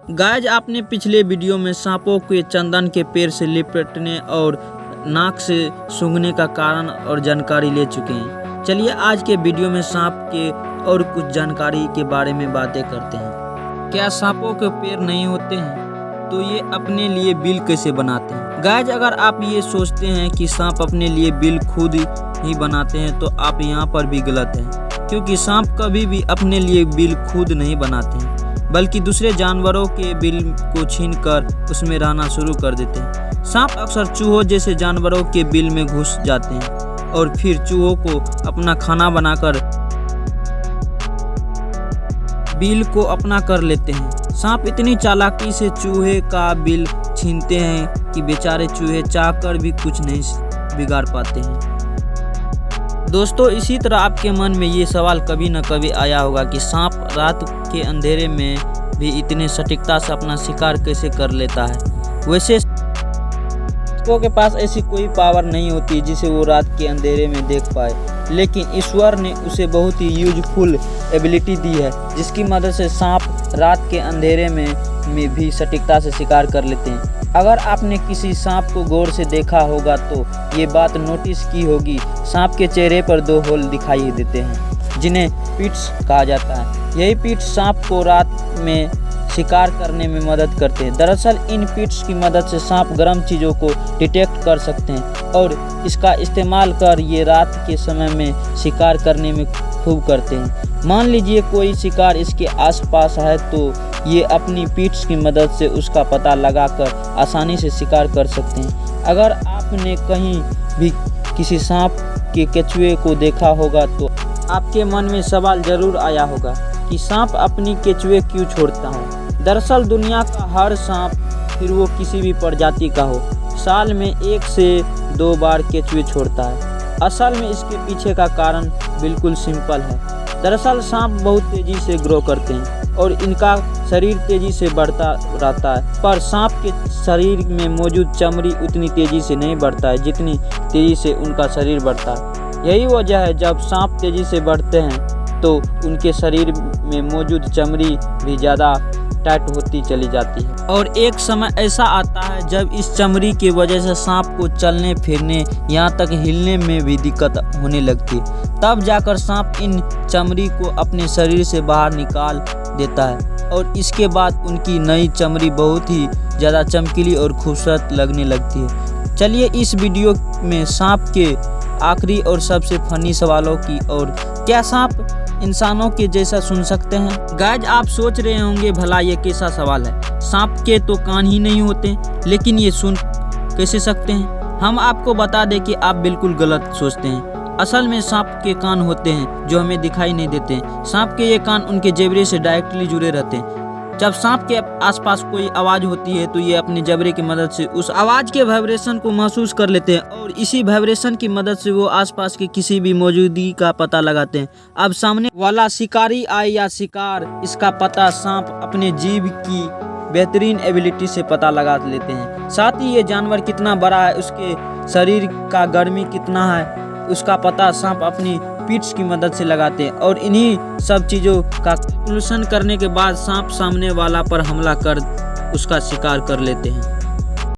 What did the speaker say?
Guys आपने पिछले video में सांपों के चंदन के पेड़ से लिपटने और नाक से सूंघने का कारण और जानकारी ले चुके हैं। चलिए आज के वीडियो में सांप के और कुछ जानकारी के बारे में बातें करते हैं। क्या सांपों के पैर नहीं होते हैं तो ये अपने लिए बिल कैसे बनाते हैं? गाइज अगर आप ये सोचते हैं कि सांप अपने लिए बिल खुद ही बनाते हैं तो आप यहाँ पर भी गलत हैं, क्योंकि सांप कभी भी अपने लिए बिल खुद नहीं बनाते हैं, बल्कि दूसरे जानवरों के बिल को छीनकर उसमें रहना शुरू कर देते हैं। सांप अक्सर चूहों जैसे जानवरों के बिल में घुस जाते हैं और फिर चूहों को अपना खाना बनाकर बिल को अपना कर लेते हैं। सांप इतनी चालाकी से चूहे का बिल छीनते हैं कि बेचारे चूहे चाहकर भी कुछ नहीं बिगाड़ पाते हैं। दोस्तों इसी तरह आपके मन में ये सवाल कभी न कभी आया होगा कि सांप रात के अंधेरे में भी इतने सटीकता से अपना शिकार कैसे कर लेता है। वैसे सांपों के पास ऐसी कोई पावर नहीं होती जिसे वो रात के अंधेरे में देख पाए, लेकिन ईश्वर ने उसे बहुत ही यूजफुल एबिलिटी दी है, जिसकी मदद से सांप रात के अंधेरे में भी सटीकता से शिकार कर लेते हैं। अगर आपने किसी सांप को गौर से देखा होगा तो ये बात नोटिस की होगी, सांप के चेहरे पर 2 होल दिखाई देते हैं जिन्हें पिट्स कहा जाता है। यही पिट्स सांप को रात में शिकार करने में मदद करते हैं। दरअसल इन पिट्स की मदद से सांप गर्म चीज़ों को डिटेक्ट कर सकते हैं और इसका इस्तेमाल कर ये रात के समय में शिकार करने में खूब करते हैं। मान लीजिए कोई शिकार इसके आसपास है तो ये अपनी पिट्स की मदद से उसका पता लगाकर आसानी से शिकार कर सकते हैं। अगर आपने कहीं भी किसी सांप के केंचुए को देखा होगा तो आपके मन में सवाल जरूर आया होगा कि सांप अपनी केंचुए क्यों छोड़ता है। दरअसल दुनिया का हर सांप, फिर वो किसी भी प्रजाति का हो, साल में 1 से 2 बार केंचुए छोड़ता है। असल में इसके पीछे का कारण बिल्कुल सिंपल है। दरअसल सांप बहुत तेज़ी से ग्रो करते हैं और इनका शरीर तेज़ी से बढ़ता रहता है, पर सांप के शरीर में मौजूद चमड़ी उतनी तेज़ी से नहीं बढ़ता है जितनी तेज़ी से उनका शरीर बढ़ता है। यही वजह है जब सांप तेज़ी से बढ़ते हैं तो उनके शरीर में मौजूद चमड़ी भी ज़्यादा टाइट होती चली जाती है और एक समय ऐसा आता है जब इस चमड़ी की वजह से सांप को चलने फिरने यहाँ तक हिलने में भी दिक्कत होने लगती है। तब जाकर सांप इन चमड़ी को अपने शरीर से बाहर निकाल देता है और इसके बाद उनकी नई चमड़ी बहुत ही ज़्यादा चमकीली और खूबसूरत लगने लगती है। चलिए इस वीडियो में सांप के आखिरी और सबसे फनी सवालों की और क्या सांप इंसानों के जैसा सुन सकते हैं? गाइज आप सोच रहे होंगे भला ये कैसा सवाल है, सांप के तो कान ही नहीं होते लेकिन ये सुन कैसे सकते हैं? हम आपको बता दें कि आप बिल्कुल गलत सोचते हैं। असल में सांप के कान होते हैं जो हमें दिखाई नहीं देते हैं। सांप के ये कान उनके जबड़े से डायरेक्टली जुड़े रहते हैं। जब सांप के आसपास कोई आवाज़ होती है तो ये अपने जबड़े की मदद से उस आवाज़ के वाइब्रेशन को महसूस कर लेते हैं और इसी वाइब्रेशन की मदद से वो आसपास की किसी भी मौजूदगी का पता लगाते हैं। अब सामने वाला शिकारी आए या शिकार, इसका पता सांप अपने जीभ की बेहतरीन एबिलिटी से पता लगा लेते हैं। साथ ही ये जानवर कितना बड़ा है, उसके शरीर का गर्मी कितना है, उसका पता सांप अपनी पिट्स की मदद से लगाते हैं और इन्हीं सब चीज़ों का कैलकुलेशन करने के बाद सांप सामने वाला पर हमला कर उसका शिकार कर लेते हैं।